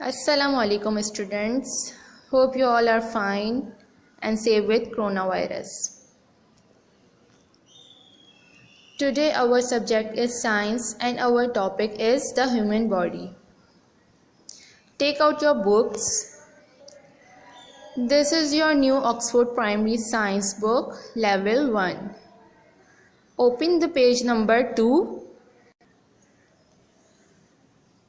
Assalamu alaikum students. Hope you all are fine and safe with coronavirus. Today our subject is science and our topic is the human body. Take out your books. This is your new Oxford Primary Science book, Level 1. Open the page number 2.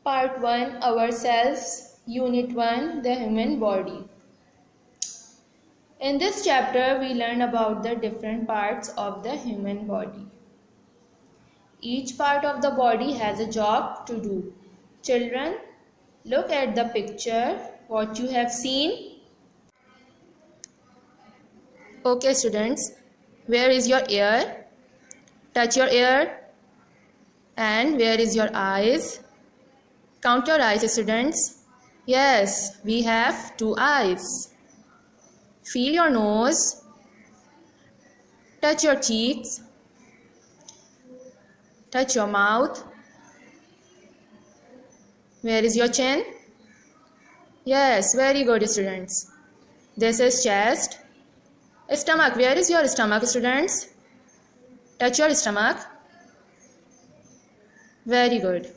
Part 1, Ourselves, Unit 1, the human body. In this chapter, we learn about the different parts of the human body. Each part of the body has a job to do. Children, look at the picture, what you have seen. Okay students, where is your ear? Touch your ear. And where is your eyes? Count your eyes, students. Yes, we have 2 eyes. Feel your nose. Touch your cheeks. Touch your mouth. Where is your chin? Yes, very good, students. This is chest. Stomach. Where is your stomach, students? Touch your stomach. Very good.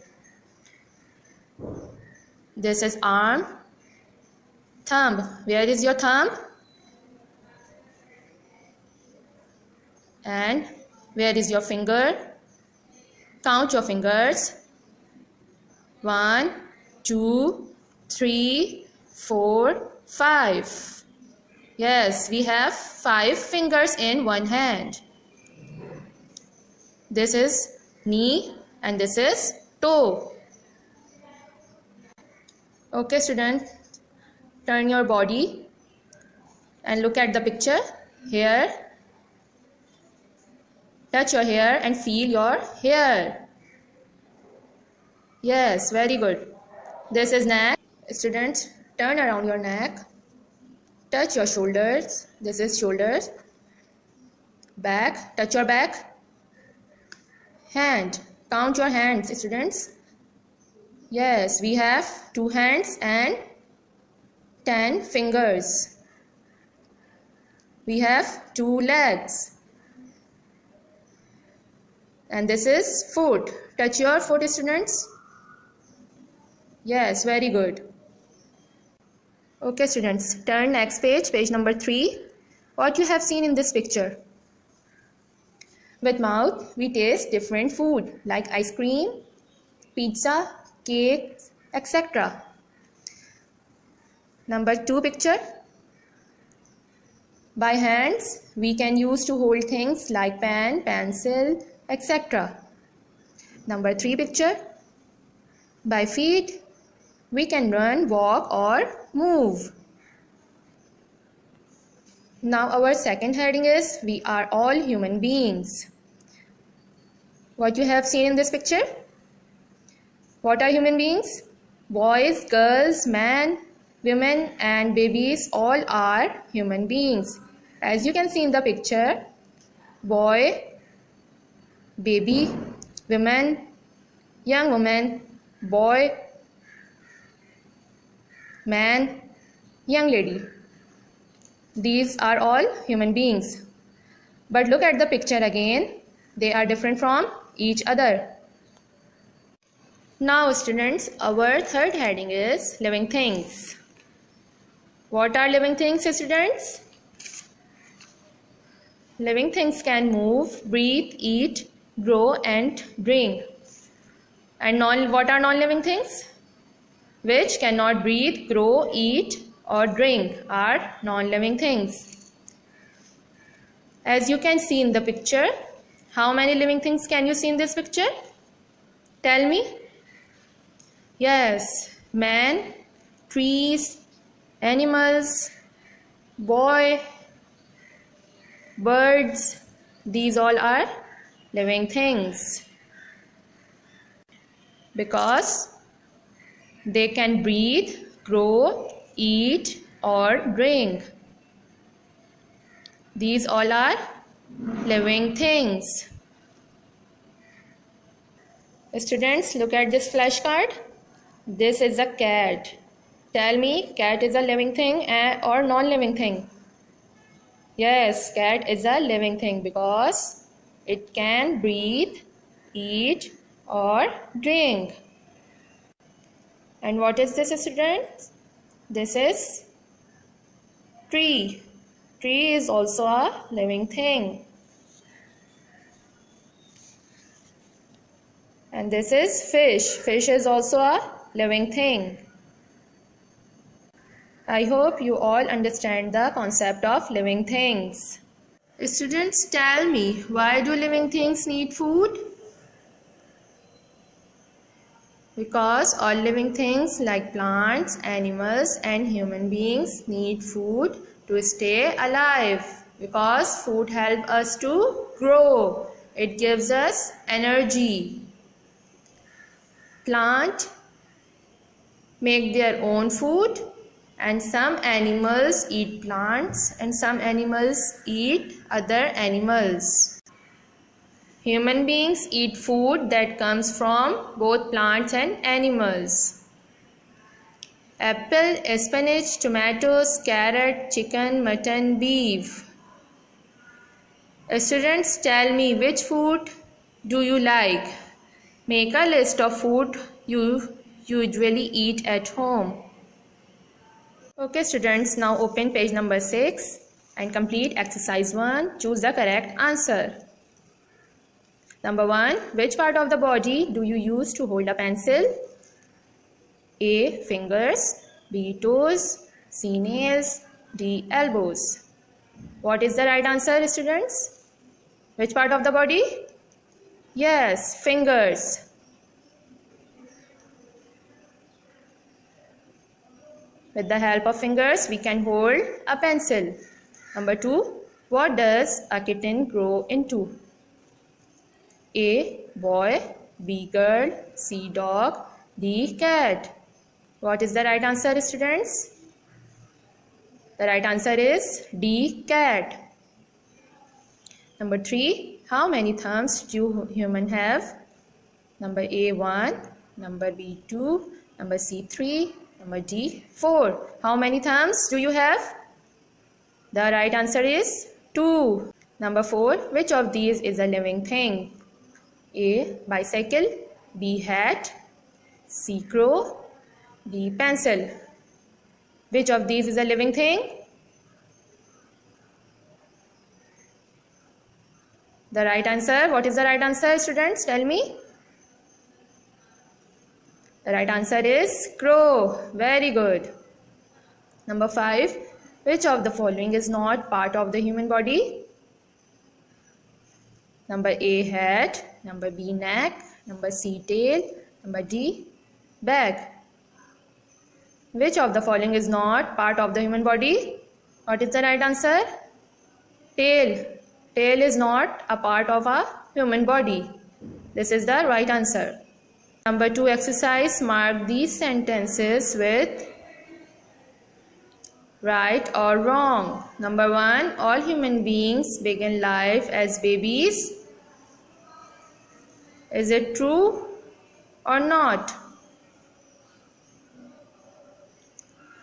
This is arm. Thumb. Where is your thumb? And where is your finger? Count your fingers. 1, 2, 3, 4, 5. Yes, we have 5 fingers in one hand. This is knee and this is toe. Okay student, turn your body and look at the picture. Hair. Touch your hair and feel your hair. Yes, very good. This is neck. Students, turn around your neck. Touch your shoulders. This is shoulders. Back. Touch your back. Hand. Count your hands, students. Yes, we have 2 hands and 10 fingers. We have 2 legs. And this is foot. Touch your foot, students. Yes, very good. Okay, students, turn next page, page number 3. What you have seen in this picture? With mouth, we taste different food like ice cream, pizza, cakes, etc. Number 2 picture. By hands, we can use to hold things like pen, pencil, etc. Number 3 picture. By feet, we can run, walk or move. Now our second heading is we are all human beings. What you have seen in this picture? What are human beings? Boys, girls, men, women and babies all are human beings. As you can see in the picture, boy, baby, women, young woman, boy, man, young lady. These are all human beings. But look at the picture again. They are different from each other. Now students, our third heading is living things. What are living things, students? Living things can move, breathe, eat, grow and drink. And what are non-living things? Which cannot breathe, grow, eat or drink are non-living things. As you can see in the picture, how many living things can you see in this picture? Tell me. Yes, man, trees, animals, boy, birds, these all are living things because they can breathe, grow, eat or drink. These all are living things. Students, look at this flashcard. This is a cat. Tell me, cat is a living thing or non-living thing? Yes, cat is a living thing because it can breathe, eat or drink. And what is this, students? This is tree. Tree is also a living thing. And this is fish. Fish is also a living thing. I hope you all understand the concept of living things. Students, tell me, why do living things need food? Because all living things like plants, animals and human beings need food to stay alive. Because food helps us to grow. It gives us energy. Plants make their own food, and some animals eat plants and some animals eat other animals. Human beings eat food that comes from both plants and animals. Apple, spinach, tomatoes, carrot, chicken, mutton, beef. Students, tell me, which food do you like? Make a list of food you usually eat at home. Okay students, now open page number 6 and complete exercise 1. Choose the correct answer. Number 1. Which part of the body do you use to hold a pencil? A. Fingers. B. Toes. C. Nails. D. Elbows. What is the right answer, students? Which part of the body? Yes, fingers. With the help of fingers, we can hold a pencil. Number 2. What does a kitten grow into? A. Boy. B. Girl. C. Dog. D. Cat. What is the right answer, students? The right answer is D. Cat. Number 3. How many thumbs do humans have? Number A. 1. Number B. 2. Number C. 3. Number D. 4. How many thumbs do you have? The right answer is 2. Number 4. Which of these is a living thing? A. Bicycle. B. Hat. C. Crow. D. Pencil. Which of these is a living thing? The right answer. What is the right answer, students? Tell me. The right answer is crow. Very good. Number 5. Which of the following is not part of the human body? Number A. Head. Number B. Neck. Number C. Tail. Number D. Back. Which of the following is not part of the human body? What is the right answer? Tail. Tail is not a part of a human body. This is the right answer. Number 2 exercise. Mark these sentences with right or wrong. Number 1. All human beings begin life as babies. Is it true or not?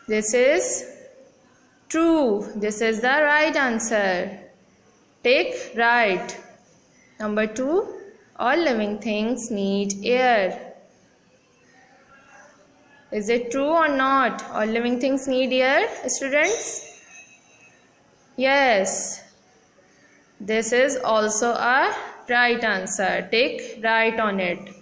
This is true. This is the right answer. Take right. Number 2. All living things need air. Is it true or not? All living things need air, students? Yes. This is also a right answer. Take right on it.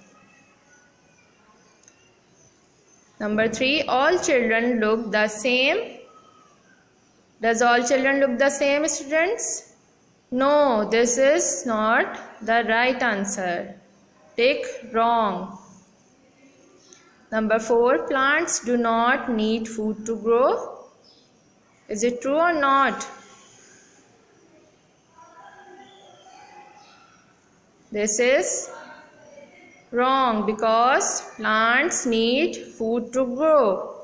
Number 3. All children look the same. Does all children look the same, students? No, this is not the right answer. Take wrong. Number 4. Plants do not need food to grow. Is it true or not? This is wrong because plants need food to grow.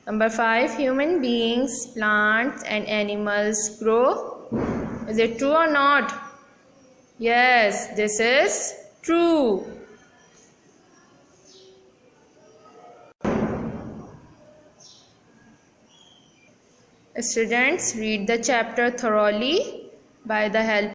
Number 5. Human beings, plants and animals grow. Is it true or not? Yes, this is true. Students, read the chapter thoroughly by the help